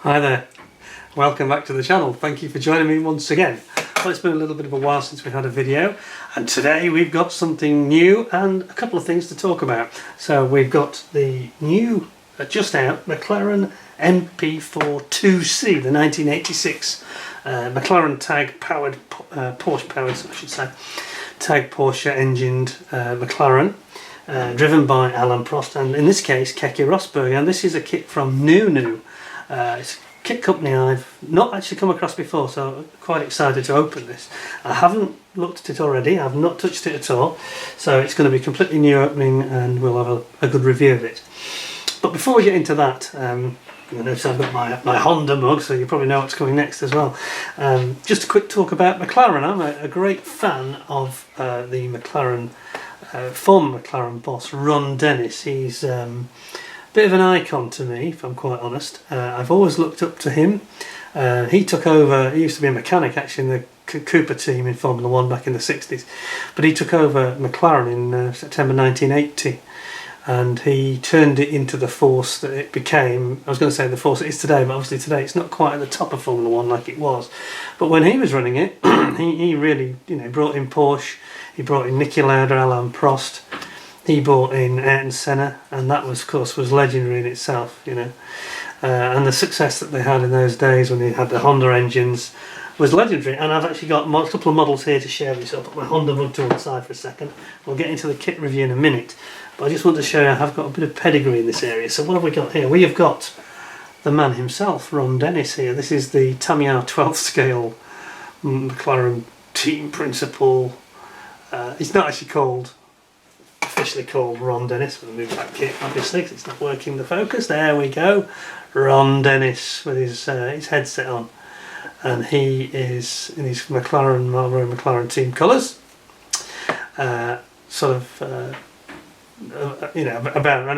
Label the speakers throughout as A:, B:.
A: Hi there, welcome back to the channel. Thank you for joining me once again. Well, it's been a little bit of a while since we had a video, and today we've got something new and a couple of things to talk about. So we've got the new, just out, McLaren MP4 2C, the 1986 McLaren tag powered, Porsche powered, I should say, tag Porsche engined McLaren. Driven by Alan Prost, and in this case Keke Rosberg, and this is a kit from Nunu. It's a kit company I've not actually come across before, so I'm quite excited to open this. I haven't looked at it already, I've not touched it at all, so it's going to be a completely new opening and we'll have a good review of it. But before we get into that, you notice I've got my Honda mug, so you probably know what's coming next as well. Just a quick talk about McLaren. I'm a great fan of the McLaren, former McLaren boss Ron Dennis. He's bit of an icon to me, if I'm quite honest. I've always looked up to him. He took over, he used to be a mechanic actually in the Cooper team in Formula 1 back in the 60s, but he took over McLaren in September 1980, and he turned it into the force that it became. I was going to say the force it is today, but obviously today it's not quite at the top of Formula 1 like it was. But when he was running it, he really, brought in Porsche, he brought in Niki Lauda, Alain Prost, he brought in Ayrton Senna, and that was, of course, was legendary in itself, and the success that they had in those days when they had the Honda engines was legendary. And I've actually got a couple of models here to share with you, so I'll put my Honda mug to one side for a second. We'll get into the kit review in a minute, but I just want to show you I have got a bit of pedigree in this area. So what have we got here? We have got the man himself, Ron Dennis here. This is the Tamiya 12th scale McLaren team principal. It's not actually officially called Ron Dennis. We'll move that kit obviously because it's not working the focus. There we go, Ron Dennis with his headset on, and he is in his Marlboro McLaren team colours, around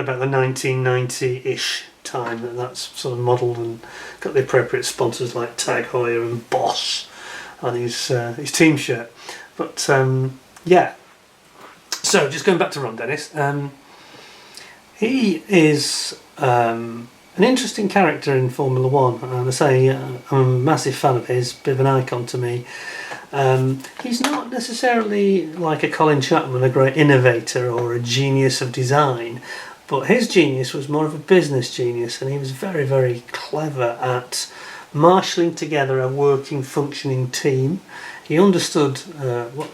A: about the 1990-ish time that's sort of modelled, and got the appropriate sponsors like Tag Heuer and Boss on his team shirt. But yeah. So, just going back to Ron Dennis, he is an interesting character in Formula 1, and I say I'm a massive fan of his, bit of an icon to me. He's not necessarily like a Colin Chapman, a great innovator or a genius of design, but his genius was more of a business genius, and he was very, very clever at marshalling together a working, functioning team. He understood,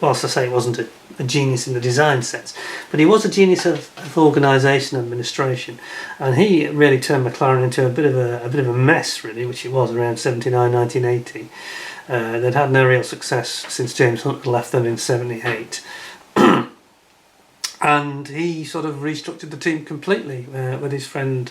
A: whilst I say he wasn't a genius in the design sense, but he was a genius of organisation and administration, and he really turned McLaren into a bit of a mess, really, which it was around 1980. They'd had no real success since James Hunt had left them in 78. And he sort of restructured the team completely with his friend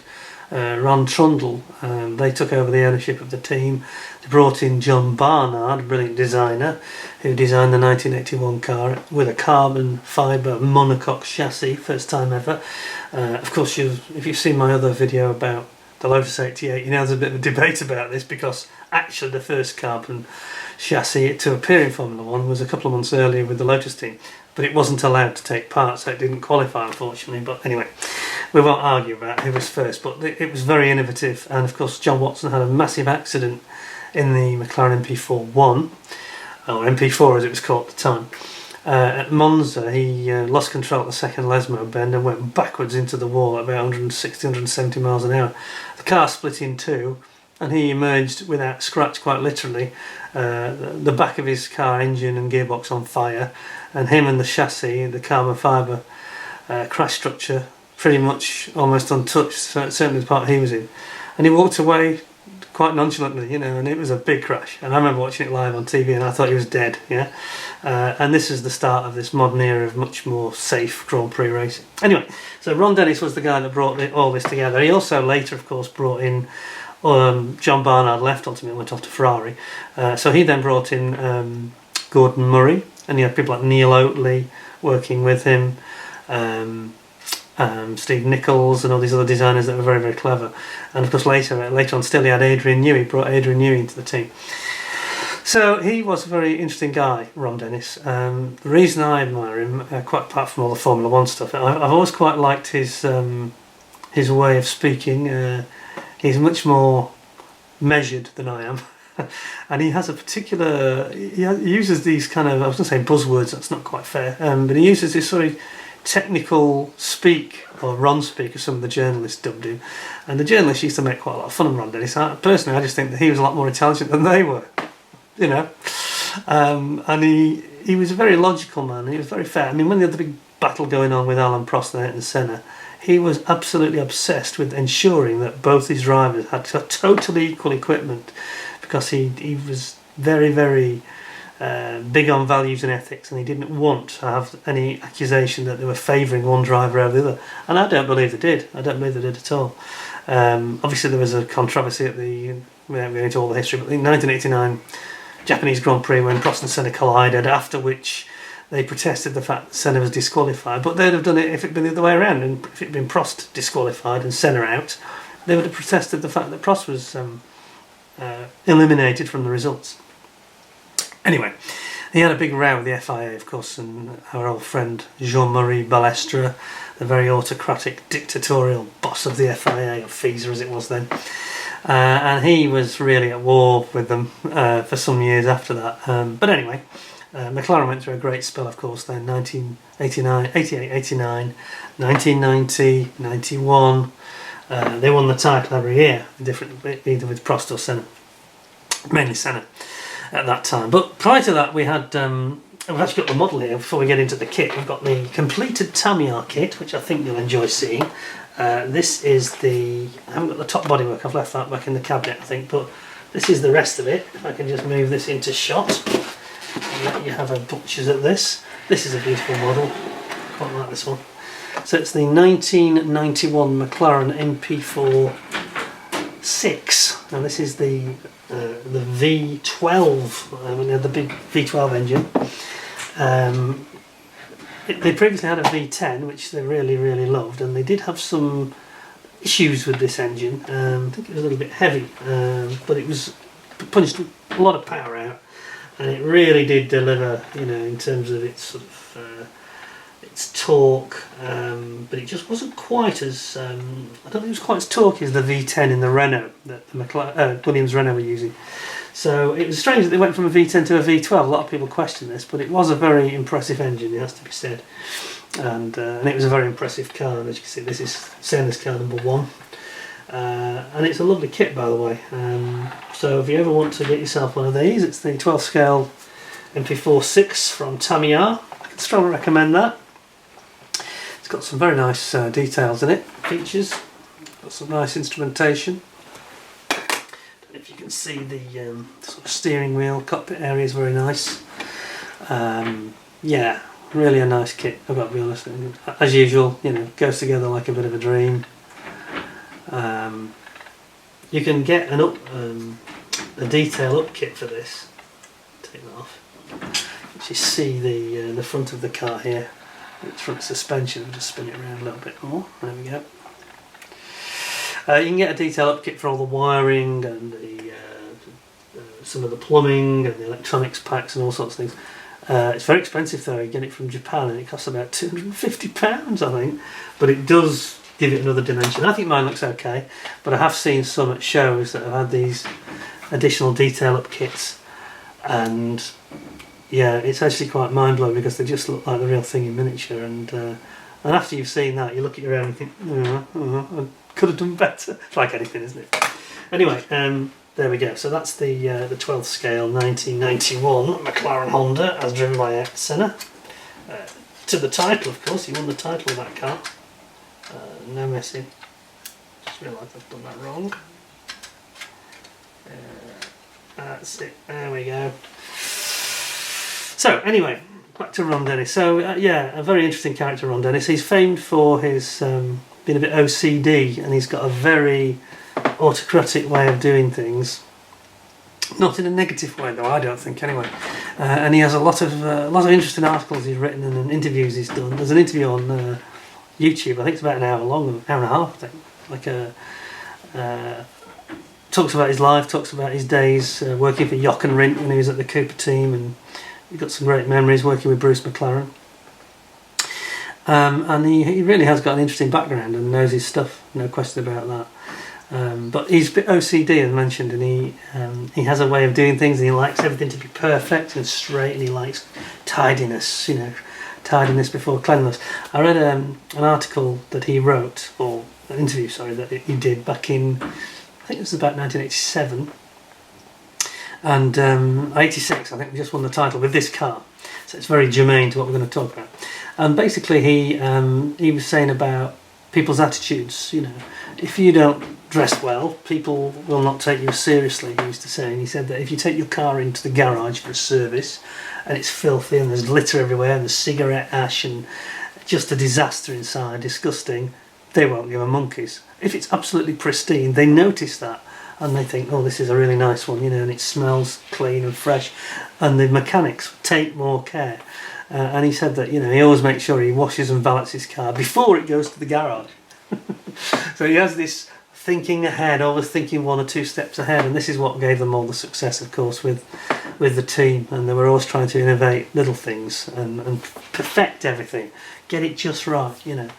A: Ron Trundle. They took over the ownership of the team. They brought in John Barnard, a brilliant designer, who designed the 1981 car with a carbon fibre monocoque chassis, first time ever. Of course, if you've seen my other video about the Lotus 88, you know there's a bit of a debate about this, because actually the first carbon chassis to appear in Formula 1 was a couple of months earlier with the Lotus team, but it wasn't allowed to take part, so it didn't qualify, unfortunately. But anyway, we won't argue about who was first, but it was very innovative. And of course John Watson had a massive accident in the McLaren MP4-1, or MP4 as it was called at the time. At Monza, he lost control at the second Lesmo bend and went backwards into the wall at about 160, 170 miles an hour. The car split in two, and he emerged without scratch, quite literally. The back of his car engine and gearbox on fire, and him and the chassis, the carbon fibre crash structure, pretty much almost untouched, certainly the part he was in. And he walked away quite nonchalantly, and it was a big crash. And I remember watching it live on TV, and I thought he was dead. And this is the start of this modern era of much more safe Grand Prix racing. Anyway, so Ron Dennis was the guy that brought all this together. He also later, of course, brought in John Barnard left, ultimately went off to Ferrari. So he then brought in Gordon Murray, and he had people like Neil Oatley working with him, Steve Nichols, and all these other designers that were very, very clever. And of course later on still he had Adrian Newey, brought Adrian Newey into the team. So he was a very interesting guy, Ron Dennis. The reason I admire him, quite apart from all the Formula 1 stuff, I've always quite liked his way of speaking. He's much more measured than I am. And he has a particular, he uses these kind of, I was going to say buzzwords, that's not quite fair, but he uses this sort of technical speak, or Ron speak, as some of the journalists dubbed him. And the journalists used to make quite a lot of fun of Ron Dennis. Personally, I just think that he was a lot more intelligent than they were, you know. And he was a very logical man, he was very fair. I mean, when they had the big battle going on with Alain Prost and Senna, he was absolutely obsessed with ensuring that both his drivers had totally equal equipment, because he was very, very big on values and ethics, and he didn't want to have any accusation that they were favouring one driver over the other. And I don't believe they did. I don't believe they did at all. Obviously, there was a controversy at the, without going into all the history, but in 1989 Japanese Grand Prix when Prost and Senna collided, after which they protested the fact that Senna was disqualified. But they'd have done it if it'd been the other way around, and if it'd been Prost disqualified and Senna out, they would have protested the fact that Prost was eliminated from the results. Anyway, he had a big row with the FIA, of course, and our old friend Jean-Marie Balestre, the very autocratic, dictatorial boss of the FIA, or FISA as it was then, and he was really at war with them for some years after that. But anyway, McLaren went through a great spell, of course, then 1989, 88, 89, 1990, 91. They won the title every year, either with Prost or Senna. Mainly Senna at that time. But prior to that, we had, we've actually got the model here. Before we get into the kit, we've got the completed Tamiya kit, which I think you'll enjoy seeing. This is the, I haven't got the top bodywork, I've left that back in the cabinet, I think, but this is the rest of it. If I can just move this into shot and let you have a butcher's at this. This is a beautiful model, quite like this one. So it's the 1991 McLaren MP4 6, and this is the V12, the big V12 engine. They previously had a V10, which they really, really loved, and they did have some issues with this engine. I think it was a little bit heavy, but it was punched a lot of power out, and it really did deliver, you know, in terms of its sort of its torque, but it just wasn't quite as I don't think it was quite as torquey as the V10 in the Renault that the Williams Renault were using. So it was strange that they went from a V10 to a V12. A lot of people question this, but it was a very impressive engine, it has to be said, and it was a very impressive car. And as you can see, this is Senna's car number 1, and it's a lovely kit, by the way. So if you ever want to get yourself one of these, it's the 12 scale MP4 6 from Tamiya. I can strongly recommend that. It's got some very nice details in it, features, got some nice instrumentation. If you can see the sort of steering wheel, cockpit area is very nice. Yeah, really a nice kit, I've got to be honest. As usual, you know, goes together like a bit of a dream. You can get a detail up kit for this. Take that off. You see the front of the car here, its front suspension. I'll just spin it around a little bit more. There we go. You can get a detail up kit for all the wiring and some of the plumbing and the electronics packs and all sorts of things. It's very expensive though. You get it from Japan and it costs about £250, I think, but it does give it another dimension. I think mine looks okay, but I have seen some at shows that have had these additional detail up kits, and yeah, it's actually quite mind-blowing because they just look like the real thing in miniature, and after you've seen that, you look at your own and think, I could have done better. It's like anything, isn't it? Anyway, there we go. So that's the 12th scale 1991 McLaren Honda, as driven by Senna. To the title, of course, he won the title of that car. No messing. Just realised I've done that wrong. That's it. There we go. So anyway, back to Ron Dennis. So yeah, a very interesting character, Ron Dennis. He's famed for his being a bit OCD, and he's got a very autocratic way of doing things. Not in a negative way, though, I don't think. Anyway, and he has a lot of interesting articles he's written and interviews he's done. There's an interview on YouTube. I think it's about an hour long, an hour and a half. I think. Talks about his life, talks about his days working for Jock and Rindt when he was at the Cooper team, and he's got some great memories working with Bruce McLaren. And he really has got an interesting background and knows his stuff, no question about that. But he's a bit OCD, as mentioned, and he has a way of doing things, and he likes everything to be perfect and straight, and he likes tidiness, you know, tidiness before cleanliness. I read an article that he wrote, or an interview, sorry, that he did back in, I think it was about 1987, and 86, I think we just won the title with this car. So it's very germane to what we're going to talk about. And basically he was saying about people's attitudes, you know, if you don't dress well, people will not take you seriously, he used to say. And he said that if you take your car into the garage for a service and it's filthy and there's litter everywhere and there's cigarette ash and just a disaster inside, disgusting, they won't give a monkey's. If it's absolutely pristine, they notice that and they think, oh, this is a really nice one, you know, and it smells clean and fresh, and the mechanics take more care. And he said that, you know, he always makes sure he washes and valets his car before it goes to the garage. So he has this thinking ahead, always thinking 1 or 2 steps ahead, and this is what gave them all the success, of course, with the team. And they were always trying to innovate little things and perfect everything, get it just right, you know.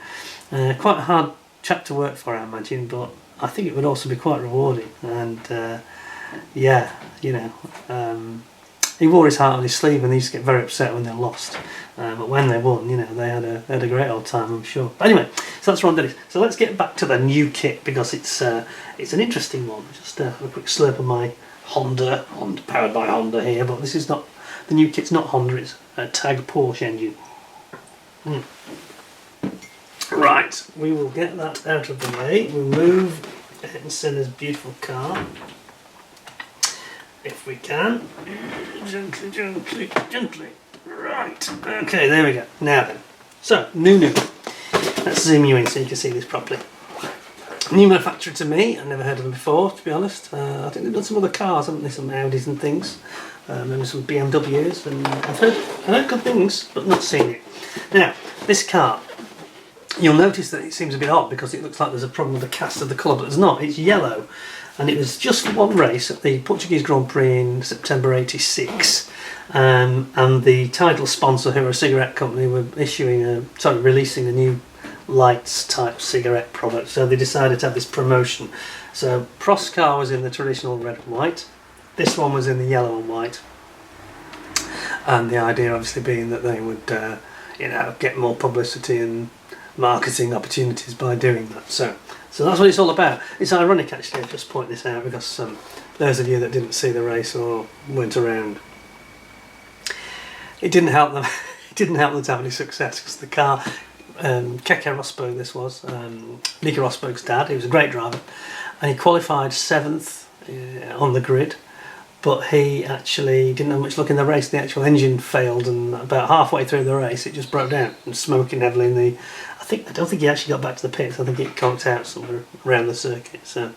A: Quite a hard chap to work for, I imagine, but I think it would also be quite rewarding. And yeah, you know, he wore his heart on his sleeve, and he used to get very upset when they lost. But when they won, you know, they had a great old time, I'm sure. But anyway, so that's Ron Dennis. So let's get back to the new kit, because it's an interesting one. Just a quick slurp of my Honda, powered by Honda here, but this is not, the new kit's not Honda, it's a Tag Porsche engine. Right, we will get that out of the way. We'll move Senna's beautiful car, if we can. Gently, gently, gently. Right, okay, there we go. Now then, so, Nunu. Let's zoom you in so you can see this properly. New manufacturer to me, I've never heard of them before, to be honest. I think they've done some other cars, haven't they, some Audis and things. Maybe some BMWs, and I've heard good things, but not seen it. Now, this car, you'll notice that it seems a bit odd because it looks like there's a problem with the cast of the colour, but there's not. It's yellow, and it was just for one race at the Portuguese Grand Prix in September '86, and the title sponsor, who are a cigarette company, were releasing a new lights type cigarette product, so they decided to have this promotion. So Prost's car was in the traditional red and white, this one was in the yellow and white, and the idea obviously being that they would you know, get more publicity and marketing opportunities by doing that. So that's what it's all about. It's ironic, actually, I'll just point this out, because those of you that didn't see the race or weren't around, it didn't help them. It didn't help them to have any success, because the car, Keke Rosberg, this was Nico Rosberg's dad. He was a great driver, and he qualified 7th on the grid, but he actually didn't have much luck in the race. The actual engine failed, and about halfway through the race it just broke down and smoking heavily in the, I don't think he actually got back to the pits. I think it conked out somewhere around the circuit, so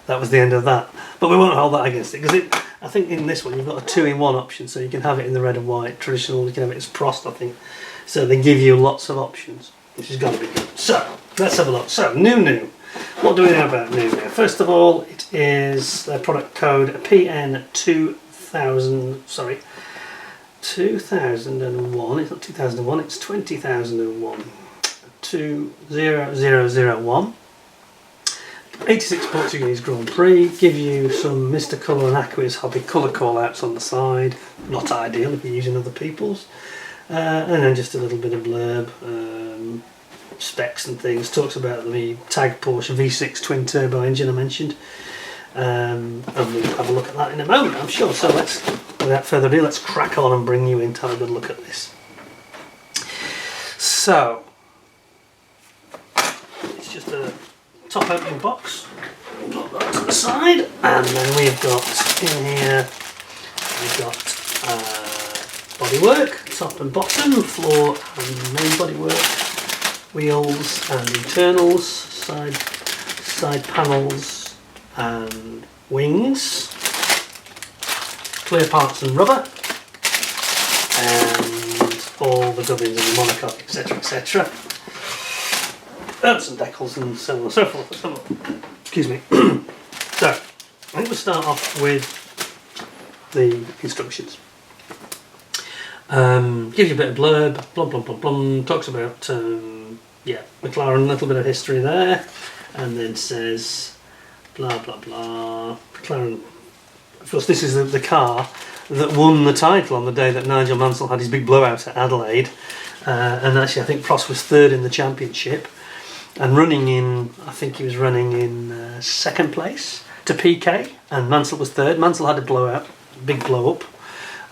A: that was the end of that. But we won't hold that against it, because I think in this one you've got a 2-in-1 option, so you can have it in the red and white traditional, you can have it as Prost, I think, so they give you lots of options, which has got to be good. So let's have a look. So Nunu, what do we know about Nunu? First of all, it is their product code PN2000, sorry, 2001, it's not 2001, it's 20001, 20001. 86 Portuguese Grand Prix, give you some Mr. Colour and Aqua's hobby colour call-outs on the side, not ideal if you're using other people's, and then just a little bit of blurb, specs and things. Talks about the Tag Porsche V6 twin turbo engine I mentioned, and we'll have a look at that in a moment, I'm sure. So let's, without further ado, let's crack on and bring you in to have a good look at this. So it's just a top opening box, put that to the side, and then we've got in here, we've got bodywork, top and bottom, floor and main bodywork, wheels and internals, side panels and wings, clear parts and rubber, and all the gubbins and the monocoque, etc, etc. And some decals and so on and so forth. Excuse me. So, I think we'll start off with the instructions. Gives you a bit of blurb, blah blah blah blah, talks about McLaren, a little bit of history there, and then says blah blah blah. McLaren. Of course, this is the car that won the title on the day that Nigel Mansell had his big blowout at Adelaide, and actually I think Prost was third in the championship, and running in, I think he was running in second place to PK, and Mansell was third. Mansell had a blowout, big blow up.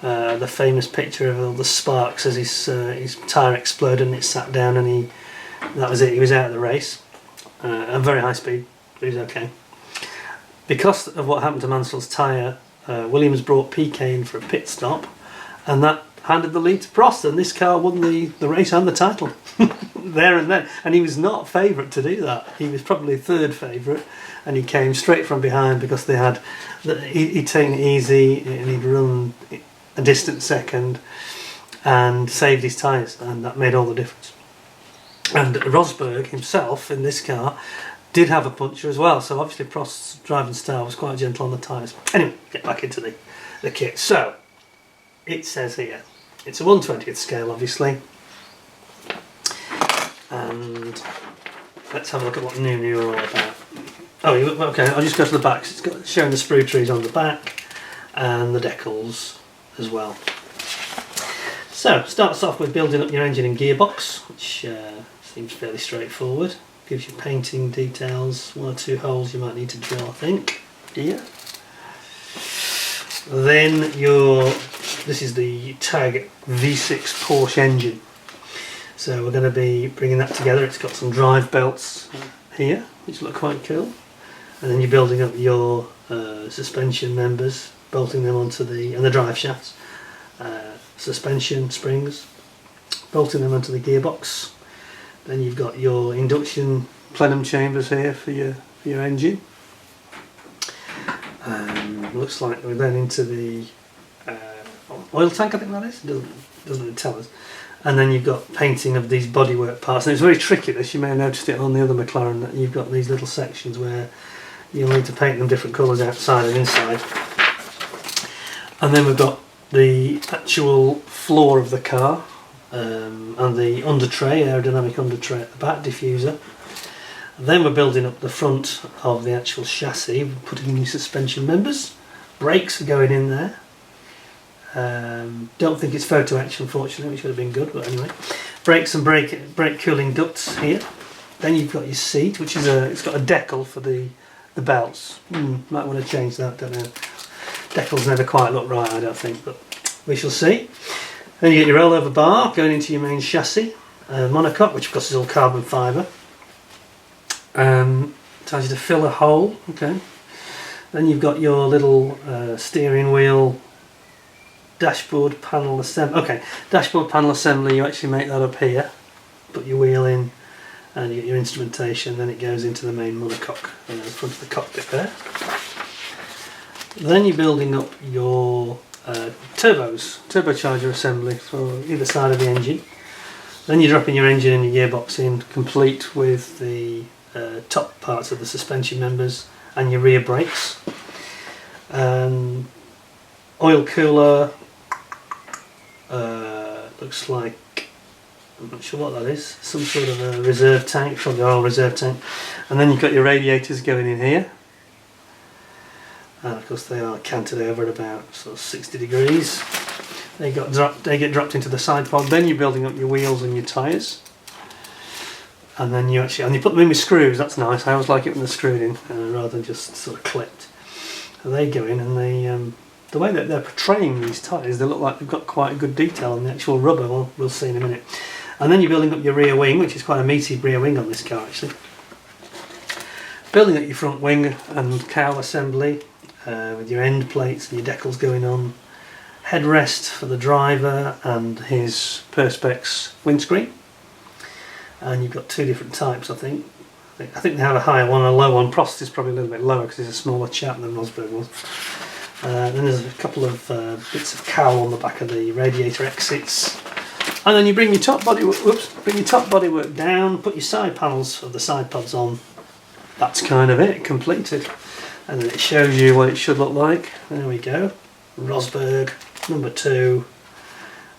A: The famous picture of all the sparks as his tyre exploded and it sat down, and that was it. He was out of the race at very high speed, but he was okay. Because of what happened to Mansell's tyre, Williams brought PK in for a pit stop, and that handed the lead to Prost, and this car won the race and the title there and then. And he was not favourite to do that. He was probably third favourite, and he came straight from behind because they had he'd taken it easy and he'd run a distant second and saved his tyres, and that made all the difference. And Rosberg himself in this car did have a puncture as well, so obviously Prost's driving style was quite gentle on the tyres. Anyway, get back into the kit. So it says here it's a 1/20th scale, obviously, and let's have a look at what Nunu are all about. Oh, okay, I'll just go to the back. It's got showing the sprue trees on the back and the decals as well. So starts off with building up your engine and gearbox, which seems fairly straightforward. Gives you painting details, 1 or 2 holes you might need to drill, I think, here. Then this is the TAG V6 Porsche engine. So we're going to be bringing that together. It's got some drive belts here, which look quite cool. And then you're building up your suspension members, bolting them onto and the drive shafts, suspension springs, bolting them onto the gearbox. Then you've got your induction plenum chambers here for your engine. Looks like we're then into the oil tank, I think that is. Doesn't really tell us. And then you've got painting of these bodywork parts. And it's very tricky, this. You may have noticed it on the other McLaren, that you've got these little sections where you'll need to paint them different colours outside and inside. And then we've got the actual floor of the car. And the under tray, aerodynamic under tray at the back, diffuser. And then we're building up the front of the actual chassis, we're putting in new suspension members. Brakes are going in there. Don't think it's photo etched, unfortunately, which would have been good, but anyway. Brakes and brake cooling ducts here. Then you've got your seat, which is it's got a decal for the belts. Might want to change that, don't know. Decals never quite look right, I don't think, but we shall see. Then you get your rollover bar going into your main chassis, monocoque, which of course is all carbon fibre. Tells you to fill a hole. Okay. Then you've got your little steering wheel, dashboard panel assembly. Okay, dashboard panel assembly. You actually make that up here. Put your wheel in, and you get your instrumentation. Then it goes into the main monocoque, in front of the cockpit there. Then you're building up your turbocharger assembly for either side of the engine. Then you're dropping your engine and your gearbox in, complete with the top parts of the suspension members and your rear brakes. Oil cooler, looks like, I'm not sure what that is, some sort of a reserve tank, probably oil reserve tank. And then you've got your radiators going in here. And of course they are canted over at about sort of 60 degrees. They get dropped into the side pod. Then you're building up your wheels and your tyres. And then you put them in with screws. That's nice. I always like it when they're screwed in rather than just sort of clipped. So they go in, and the way that they're portraying these tyres, they look like they've got quite a good detail on the actual rubber. Well, we'll see in a minute. And then you're building up your rear wing, which is quite a meaty rear wing on this car actually. Building up your front wing and cowl assembly. With your end plates and your decals going on, headrest for the driver and his Perspex windscreen, and you've got 2 different types. I think they have a higher one and a low one. Prost is probably a little bit lower because he's a smaller chap than Rosberg was. Then there's a couple of bits of cowl on the back of the radiator exits, and then you bring your top bodywork down, put your side panels of the side pods on. That's kind of it, completed. And then it shows you what it should look like. There we go. Rosberg, number 2.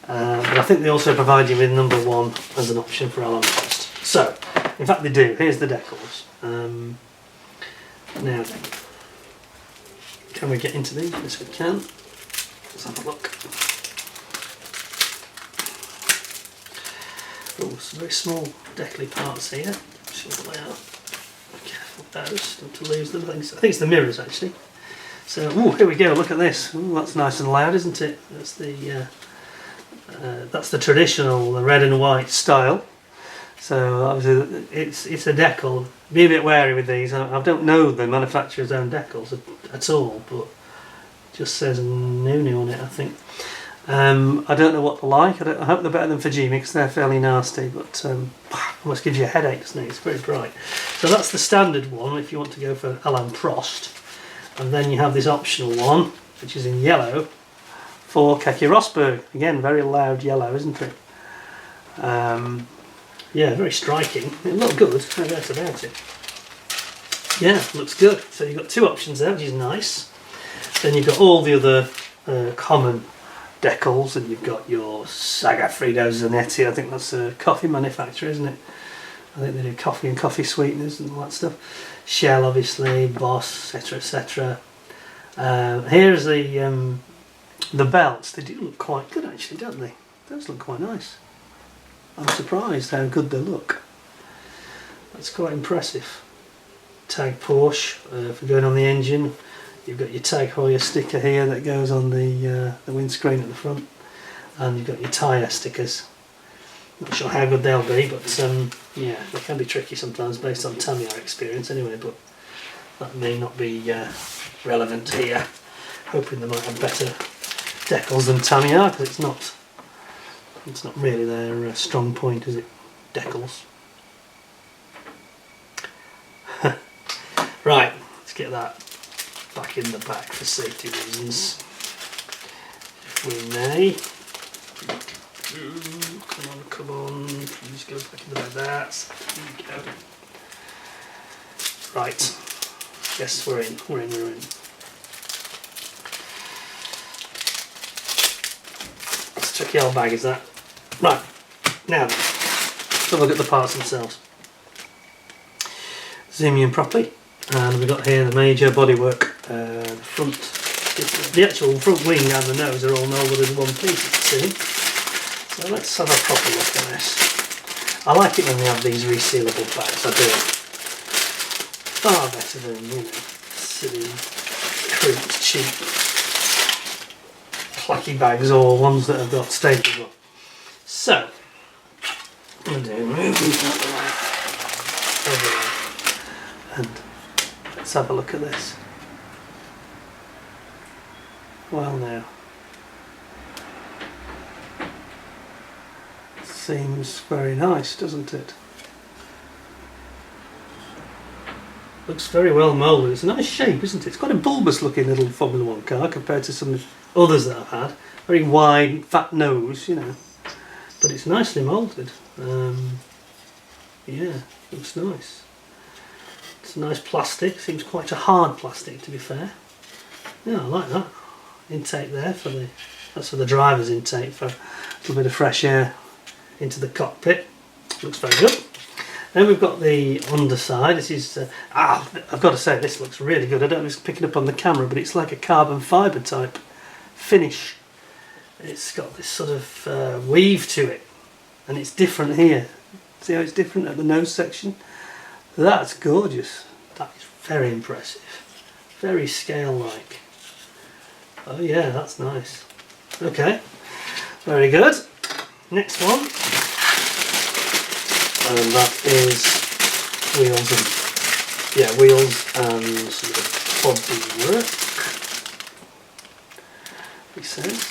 A: But I think they also provide you with number 1 as an option for Alan Prost. So, in fact they do. Here's the decals. Now then, can we get into these? Yes we can. Let's have a look. Oh, some very small deckly parts here. See what they are. Be careful with those, not to lose them. I think it's the mirrors actually. So, ooh, here we go, look at this. Ooh, that's nice and loud, isn't it? That's the traditional, the red and white style. So obviously it's a decal. Be a bit wary with these. I don't know the manufacturer's own decals at all, but it just says Nunu on it, I think. I don't know what they're like. I hope they're better than Fujimi because they're fairly nasty, but almost gives you a headache, doesn't it? It's very bright. So that's the standard one if you want to go for Alain Prost. And then you have this optional one, which is in yellow, for Keke Rosberg. Again, very loud yellow, isn't it? Yeah, very striking. It looked good, no doubt about it. Yeah, looks good. So you've got two options there, which is nice. Then you've got all the other common decals, and you've got your Sagafredo Zanetti. I think that's a coffee manufacturer, isn't it? I think they do coffee and coffee sweeteners and all that stuff. Shell, obviously, Boss, etc., etc. Here's the belts. They do look quite good, actually, don't they? Those look quite nice. I'm surprised how good they look. That's quite impressive. Tag Porsche for going on the engine. You've got your Tag Heuer sticker here that goes on the windscreen at the front, and you've got your tyre stickers. Not sure how good they'll be, but yeah, they can be tricky sometimes based on Tamiya experience anyway, but that may not be relevant here. Hoping they might have better decals than Tamiya, because it's not really their strong point, is it? Decals. Right, let's get that back in the back for safety reasons, if we may. Come on, please go back in the back. There we go. Right, yes, we're in. It's a tricky old bag, is that? Right, now then, let's have a look at the parts themselves. Zoom in properly, and we've got here the major bodywork. The front, the actual front wing and the nose are all molded as one piece, it seems. So let's have a proper look at this. I like it when they have these resealable bags, I do. Far better than, you know, silly, crimped, cheap, clacky bags or ones that have got staples on. So, I'm going to move these out the way, over there, and let's have a look at this. Well now, seems very nice, doesn't it? Looks very well moulded. It's a nice shape, isn't it? It's quite a bulbous looking little Formula 1 car compared to some others that I've had. Very wide, fat nose, you know. But it's nicely moulded. Yeah, looks nice. It's a nice plastic. Seems quite a hard plastic, to be fair. Yeah, I like that. Intake there that's for the driver's intake, for a little bit of fresh air into the cockpit. Looks very good. Then we've got the underside. This is I've got to say, this looks really good. I don't know if it's picking up on the camera, but it's like a carbon fibre type finish. It's got this sort of weave to it, and it's different here. See how it's different at the nose section? That's gorgeous. That is very impressive. Very scale-like. Oh yeah, that's nice. Okay, very good. Next one, and that is wheels and sort of body work. He says.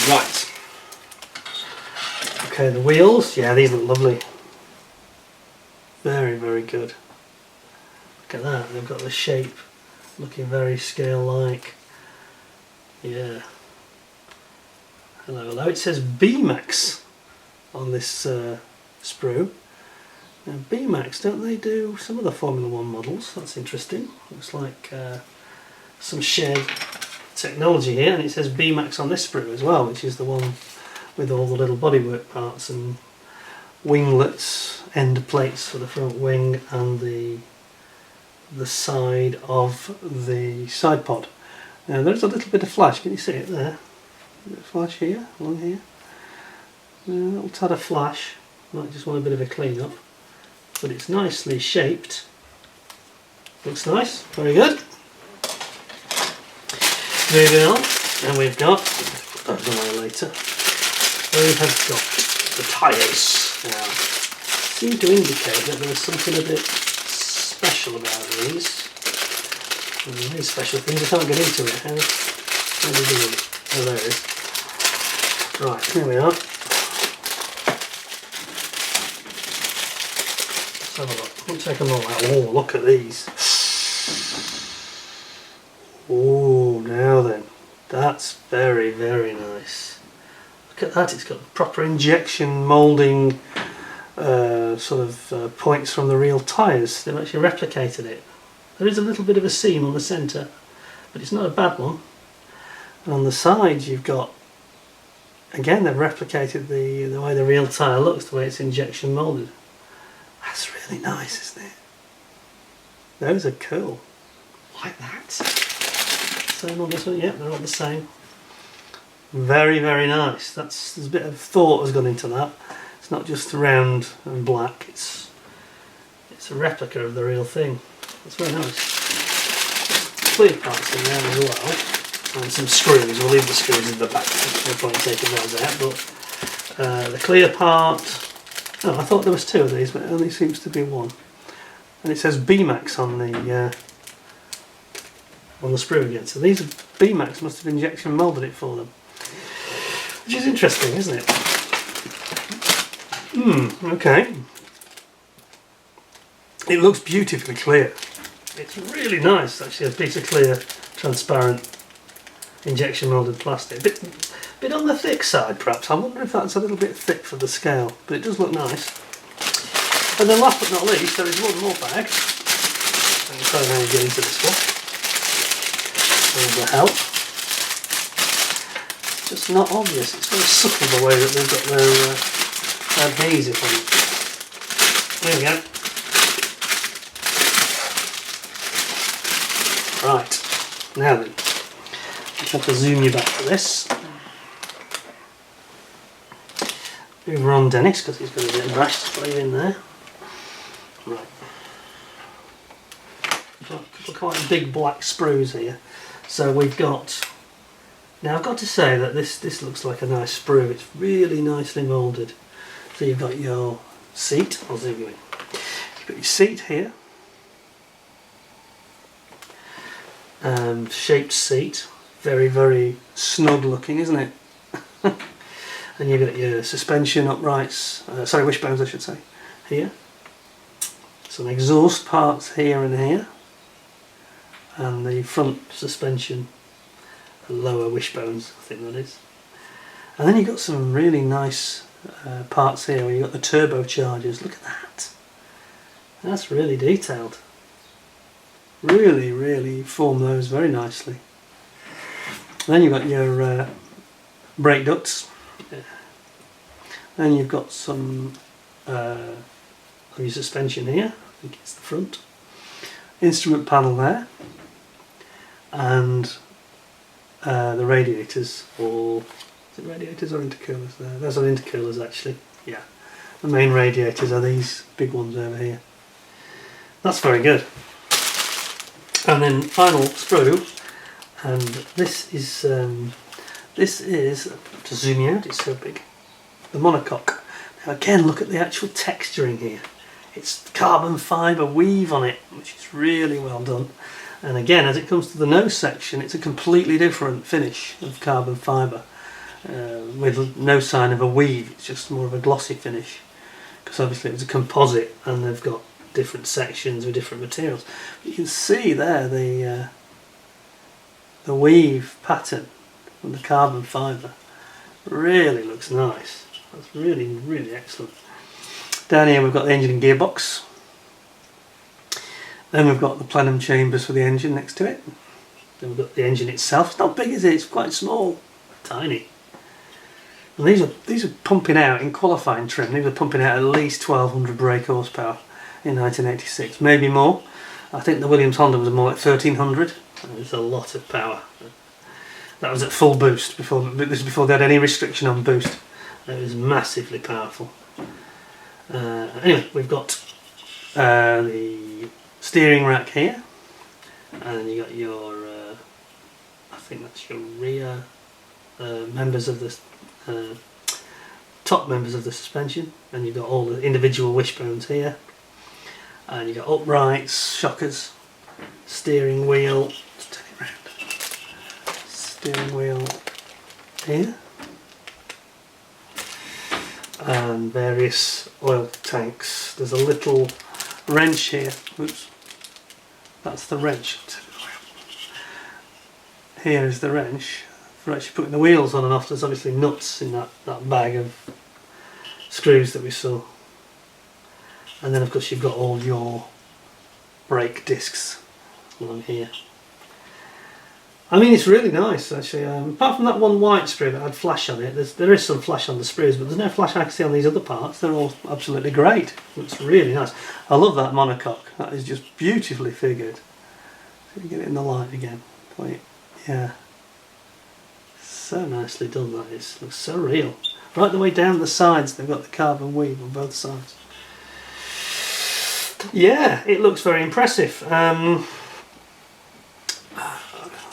A: Right. Okay, the wheels, yeah, these look lovely. Very, very good. Look at that, they've got the shape looking very scale-like. Yeah. Hello, hello. It says Beemax on this sprue. Now, Beemax, don't they do some of the Formula 1 models? That's interesting. Looks like some shed technology here, and it says Beemax on this sprue as well, which is the one with all the little bodywork parts and winglets, end plates for the front wing and the side of the side pod. Now there's a little bit of flash, can you see it there? A bit of flash here, along here. A little tad of flash, might just want a bit of a clean up, but it's nicely shaped. Looks nice, very good. Moving on, and we've got, I'll put those away later, we have got the tyres. Now, seem to indicate that there was something a bit special about these. These special things, I can't get into it. How do you do it? Oh, there it is. Right, here we are. Let's have a look. We'll take them all out. Oh, look at these. Oh, now then. That's very, very nice. Look at that, it's got proper injection moulding points from the real tyres. They've actually replicated it. There is a little bit of a seam on the centre, but it's not a bad one. And on the sides you've got, again, they've replicated the way the real tyre looks, the way it's injection moulded. That's really nice, isn't it? Those are cool. Like that. Same on this one, yeah, they're all the same. Very, very nice. There's a bit of thought has gone into that. It's not just round and black, it's a replica of the real thing. That's very nice. Clear parts in there as well, and some screws. We'll leave the screws in the back, no point taking those out, but the clear part, oh, I thought there was two of these, but it only seems to be one. And it says Beemax on the sprue again, so these Beemax must have injection moulded it for them. Which is interesting, isn't it? Okay. It looks beautifully clear. It's really nice, actually, a piece of clear, transparent, injection moulded plastic. Bit on the thick side, perhaps. I wonder if that's a little bit thick for the scale, but it does look nice. And then last but not least, there is one more bag. I'm trying to get into this one. With the help. It's just not obvious. It's very subtle the way that they've got their adhesive on it. There we go. Right, now then, I have to zoom you back to this. Over on Dennis, because he's got a bit of brash to play in there. Right. A couple of quite big black sprues here. So we've got, now I've got to say that this looks like a nice sprue. It's really nicely moulded. So you've got your seat, I'll zoom you in. You've got your seat here. Shaped seat, very, very snug looking, isn't it? And you've got your suspension uprights, wishbones I should say, here. Some exhaust parts here and here. And the front suspension, lower wishbones, I think that is. And then you've got some really nice parts here where you've got the turbochargers. Look at that. That's really detailed. Really, really form those very nicely. Then you've got your brake ducts. Then you've got some of your suspension here. I think it's the front. Instrument panel there. And the radiators, or is it radiators or intercoolers there? Those are intercoolers actually, yeah. The main radiators are these big ones over here. That's very good. And then final sprue, and this is to zoom you out, it's so big, the monocoque. Now again, look at the actual texturing here. It's carbon fibre weave on it, which is really well done. And again, as it comes to the nose section, it's a completely different finish of carbon fibre, with no sign of a weave. It's just more of a glossy finish, because obviously it's a composite and they've got different sections with different materials. But you can see there the weave pattern from the carbon fibre. Really looks nice. That's really, really excellent. Down here we've got the engine and gearbox. Then we've got the plenum chambers for the engine next to it. Then we've got the engine itself. It's not big, is it? It's quite small, tiny. And these are pumping out in qualifying trim. These are pumping out at least 1200 brake horsepower in 1986, maybe more. I think the Williams Honda was more like 1300. It was a lot of power. That was at full boost before. This was before they had any restriction on boost. It was massively powerful. Anyway, we've got the steering rack here, and then you got your. I think that's your rear members of the top members of the suspension, and you've got all the individual wishbones here, and you've got uprights, shockers, steering wheel. Let's turn it round. Steering wheel here, and various oil tanks. There's a little wrench here. Oops, that's the wrench. Here is the wrench for actually putting the wheels on and off. There's obviously nuts in that bag of screws that we saw. And then of course you've got all your brake discs along here. I mean, it's really nice actually. Apart from that one white sprue that had flash on it, there is some flash on the sprues, but there's no flash I can see on these other parts. They're all absolutely great. Looks really nice. I love that monocoque. That is just beautifully figured. Let me get it in the light again. Wait. Yeah, so nicely done that is. Looks so real. Right the way down the sides they've got the carbon weave on both sides. Yeah, it looks very impressive.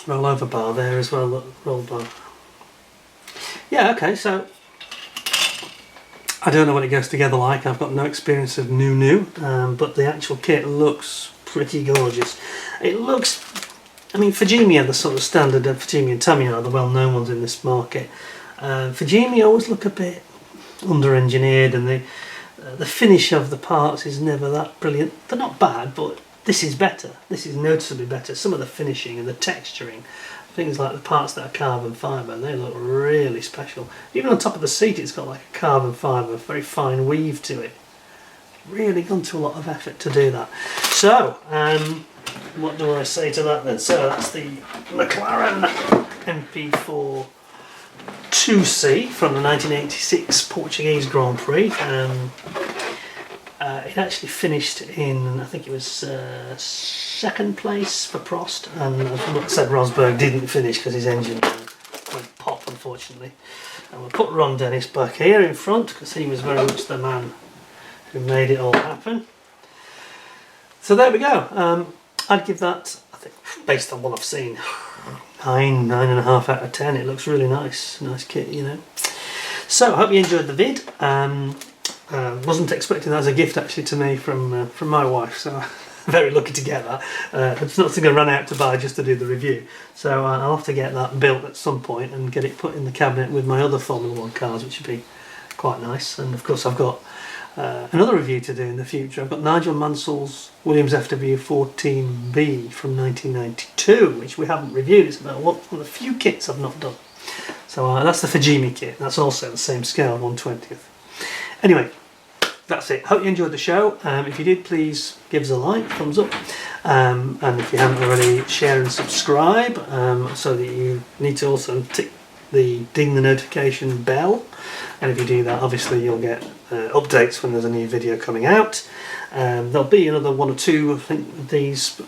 A: Roll over bar there as well, look, roll bar. Yeah, okay, so I don't know what it goes together like. I've got no experience of Nunu, but the actual kit looks pretty gorgeous. It looks, I mean, Fujimi are the sort of standard, Fujimi and Tamiya are the well-known ones in this market. Fujimi always look a bit under-engineered, and the finish of the parts is never that brilliant. They're not bad, but this is better. This is noticeably better. Some of the finishing and the texturing, things like the parts that are carbon fibre, they look really special. Even on top of the seat it's got like a carbon fibre, very fine weave to it. Really gone to a lot of effort to do that. So, what do I say to that then? So that's the McLaren MP4 2C from the 1986 Portuguese Grand Prix. It actually finished in, I think it was second place for Prost, and like I said, Rosberg didn't finish because his engine went pop, unfortunately. And we'll put Ron Dennis back here in front because he was very much the man who made it all happen. So there we go. I'd give that, I think, based on what I've seen, 9.5 out of 10. It looks really nice kit, you know. So I hope you enjoyed the vid. Wasn't expecting that as a gift actually to me from my wife, so very lucky to get that. It's not going to run out to buy just to do the review, so I'll have to get that built at some point and get it put in the cabinet with my other Formula 1 cars, which would be quite nice. And of course I've got another review to do in the future. I've got Nigel Mansell's Williams FW14B from 1992, which we haven't reviewed. It's about one of the few kits I've not done. So that's the Fujimi kit. That's also the same scale, 1/20th. Anyway, that's it. Hope you enjoyed the show. If you did, please give us a like, thumbs up, and if you haven't already, share and subscribe, so that you need to also ding the notification bell, and if you do that, obviously you'll get updates when there's a new video coming out. There'll be another one or two, I think, of these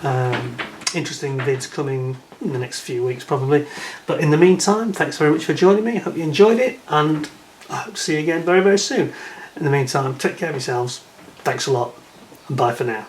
A: interesting vids coming in the next few weeks probably, but in the meantime, thanks very much for joining me. I hope you enjoyed it, and I hope to see you again very, very soon. In the meantime, take care of yourselves. Thanks a lot, and bye for now.